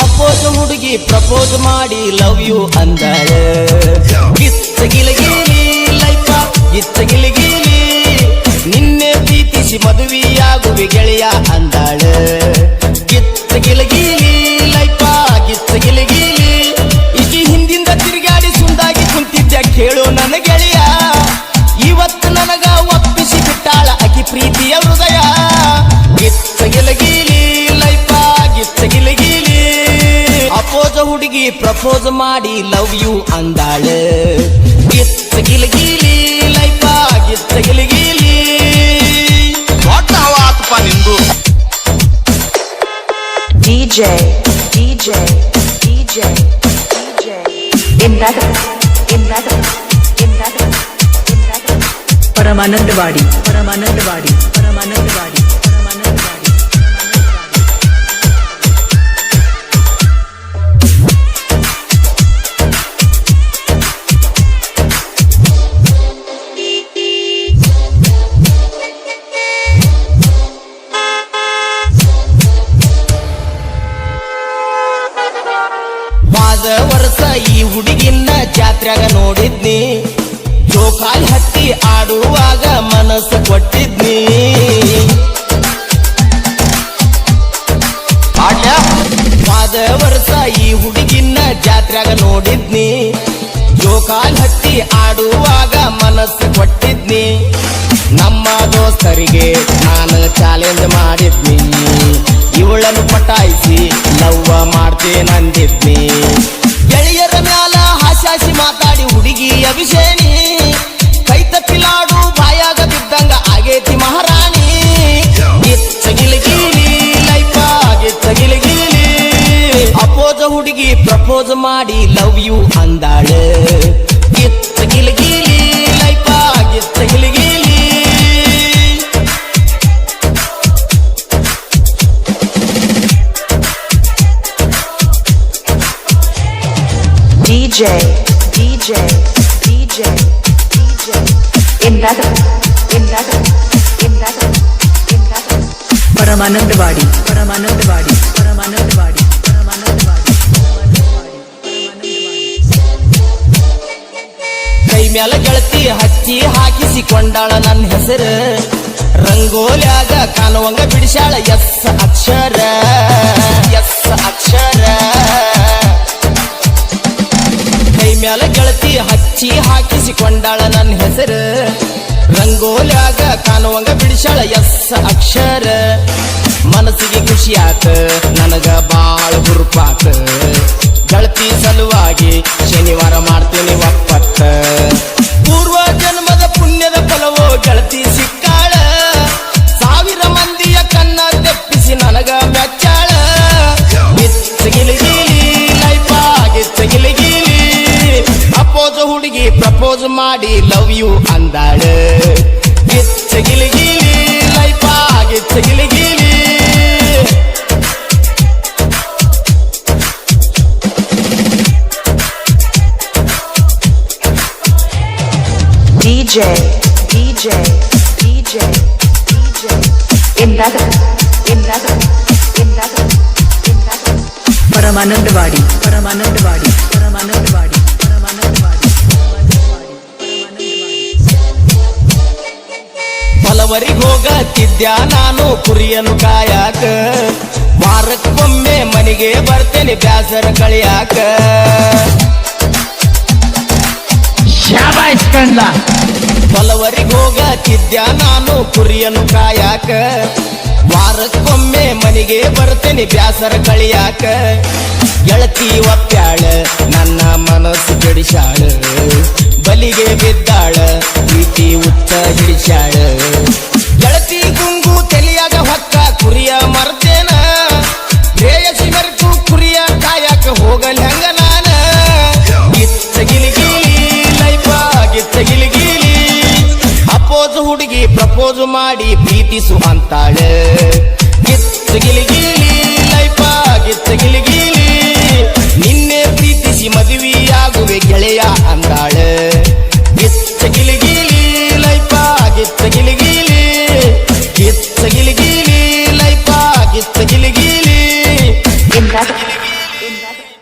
oppose ಹುಡುಗಿ propose ಮಾಡಿ love you ಅಂದಾಳ ಗಿಚ್ಚ ಗಿಲಗಿಲಿ ಲೈಫ ಗಿಚ್ಚ ಗಿಲಗಿಲಿ ನಿನ್ನೆ ಪ್ರೀತಿಸಿ ಮದುವೆಯಾಗುವೆ ಗೆಳೆಯ ಅಂದಾಳ ಗಿಚ್ಚ ಗಿಲಗಿಲಿ ಲೈಫ ಗಿಚ್ಚ ಗಿಲಗಿಲಿ ಈಕಿ ಹಿಂದಿಂದ ತಿರುಗಾಡಿ ಸುಂದಾಗಿ ಕುಂತಿದ್ದ ಕೇಳು ನನ್ನ ಗೆಳೆಯ ಇವತ್ತು ನನಗ ಒಪ್ಪಿಸಿ ಬಿಟ್ಟಾಳ ಆಕಿ ಪ್ರೀತಿಯ ಹೃದಯ ಗಿಚ್ಚ ಗಿಲಗಿಲಿ ಲೈಫ ಗಿಚ್ಚ ಗಿಲಗಿಲಿ ಅಪೋಸ್ ಹುಡುಗಿ ಪ್ರಪೋಸ್ ಮಾಡಿ ಲವ್ ಯು ಅಂದಾಳ ಗಿಚ್ಚ ಗಿಲಗಿಲಿ ಲೈಫ ಗಿಚ್ಚ ಗಿಲಗಿಲಿ ದೊಡ್ಡ ಹವಾ ಆತಪ್ಪ ನಿಂದು DJ in that Paramanandwadi ವಾದ ವರ್ಷ ಈ ಹುಡುಗಿನ ಜಾತ್ರೆಗ ನೋಡಿದ್ನಿ ಜೋಕಾಲಿ ಹತ್ತಿ ಆಡುವಾಗ ಮನಸ್ಸು ಕೊಟ್ಟಿದ್ನಿ ವಾದ ವರ್ಷ ಈ ಹುಡುಗಿನ ಜಾತ್ರೆಗ ನೋಡಿದ್ನಿ ಜೋಕಾಲಿ ಹತ್ತಿ ಆಡುವಾಗ ಮನಸ್ಸು ಕೊಟ್ಟಿದ್ನಿ ನಮ್ಮ ದೋಸ್ತರಿಗೆ ನಾನು ಚಾಲೆಂಜ್ ಮಾಡಿದ್ನಿ ಇವಳನ್ನು ಪಟಾಯಿಸಿ ಲವ್ವ ಮಾಡ್ತೇನಂದಿದ್ನಿ ಗೆಳೆಯರ ಮ್ಯಾಲ ಹಾಸಾಸಿ ಮಾತಾಡಿ ಹುಡುಗಿ ಅಭಿಷೇಣಿ ಕೈ ತಪ್ಪಿಲಾಡು ಬಾಯಾಗ ಬಿದ್ದಂಗ ಆಗೇತಿ ಮಹಾರಾಣಿ ಗಿಚ್ಚ ಗಿಲಗಿಲಿ ಲೈಫ ಗಿಚ್ಚ ಗಿಲಗಿಲಿ ಅಪೋಸ್ ಹುಡುಗಿ ಪ್ರಪೋಸ್ ಮಾಡಿ ಲವ್ ಯು ಅಂದಾಳ ಗಿಚ್ಚ ಗಿಲಗಿಲಿ ಲೈಫ ಗಿಚ್ಚ ಗಿಲಗಿಲಿ DJ in that Paramanandwadi ಕೈ ಮ್ಯಾಲ ಗೆಳತಿ ಹಚ್ಚಿ ಹಾಕಿಸಿಕೊಂಡಾಳ ನನ್ನ ಹೆಸರು ರಂಗೋಲ್ಯಾಗ ಕಾಣುವಂಗ ಬಿಡಿಸ್ಯಾಳ ಎಸ್ ಅಕ್ಷರ ಕೈ ಮ್ಯಾಲ ಗೆಳತಿ ಹಚ್ಚಿ ಹಾಕಿಸಿಕೊಂಡಾಳ ನನ್ನ ಹೆಸರು ರಂಗೋಲ್ಯಾಗ ಕಾಣುವಂಗ ಬಿಡಿಸ್ಯಾಳ ಎಸ್ ಅಕ್ಷರ ಮನಸ್ಸಿಗೆ ಖುಷಿಯಾತ ನನಗ ಬಾಳ ಹುರುಪಾತ ಗೆಳತಿ ಸಲುವಾಗಿ ಶನಿವಾರ ಮಾಡ್ತೀನಿ ಒಪ್ಪತ್ತ ಪೂರ್ವ ಜನ್ಮದ ಪುಣ್ಯದ ಫಲವೋ ಗೆಳತಿ ಸಿಕ್ಕಾಳ ಸಾವಿರ ಮಂದಿಯ ಕನ್ನ ತೆಪ್ಪಿಸಿ ನನಗ ಮೆಚ್ಚಾಳ ಗಿಚ್ಚ ಗಿಲಗಿಲಿ ಲೈಫ ಗಿಚ್ಚ ಗಿಲಗಿಲಿ ಅಪೋಸ್ ಹುಡುಗಿ ಪ್ರಪೋಸ್ ಮಾಡಿ ಲವ್ ಯು ಅಂದಾಳ ಗಿಚ್ಚ ಗಿಲಗಿಲಿ ಲೈಫ ಗಿಚ್ಚ ಗಿಲಗಿಲಿ DJ in that Paramanandwadi ಫಲವರಿಗೆ ಹೋಗತ್ತಿದ್ಯ ನಾನು ಕುರಿಯನ್ನು ಕಾಯಾಕ ವಾರಕ್ಕೊಮ್ಮೆ ಮನೆಗೆ ಬರ್ತೇನೆ ಬ್ಯಾಸರ ಕಳಿಯಾಕ ಫಲವರಿಗೆ ಹೋಗತ್ತಿದ್ಯ ನಾನು ಕುರಿಯನ್ನು ಕಾಯಾಕ ವಾರಕ್ಕೊಮ್ಮೆ ಮನೆಗೆ ಬರ್ತೇನೆ ಬ್ಯಾಸರ ಕಳಿಯಾಕ ಗೆಳತಿ ಒಪ್ಪ್ಯಾಳ ನನ್ನ ಮನಸ್ಸು ಬಿಡಿಸ್ಯಾಳ ಬಲಿಗೆ ಬಿದ್ದಾಳ ಪ್ರೀತಿ ಉತ್ತ ಹಿಡಿಸ್ಯಾಳ ಗೆಳತಿ ಗುಂಗು ತಲೆಯಾಗ ಹೊಕ್ಕ ಕುರಿಯ ಮರ್ತೇನ ಪ್ರೇಯಸಿ ಮರೆತು ಕುರಿಯ ಕಾಯಕ ಹೋಗಲ್ ಹೆಂಗ ನಾನ ಗಿಚ್ಚ ಗಿಲಗಿಲಿ ಲೈಫ ಗಿಚ್ಚ ಗಿಲಗಿಲಿ ಅಪೋಸ್ ಹುಡುಗಿ ಪ್ರಪೋಸ್ ಮಾಡಿ ಪ್ರೀತಿಸು ಅಂತಾಳ ಗಿಚ್ಚ ಗಿಲಗಿಲಿ ಲೈಫ ಗಿಚ್ಚ ಗಿಲಗಿಲಿ ನಿನ್ನೆ ಪ್ರೀತಿಸಿ ಮದುವೆಯಾಗುವೆ ಗೆಳೆಯ ಅಂದಾಳ ಗಿಚ್ಚ ಗಿಲಗಿಲಿ ಲೈಫ ಗಿಚ್ಚ ಗಿಲಗಿಲಿ ಗಿಚ್ಚ ಗಿಲಗಿಲಿ ಲೈಫ ಗಿಚ್ಚ ಗಿಲಗಿಲಿ in that ಎಂದಾದ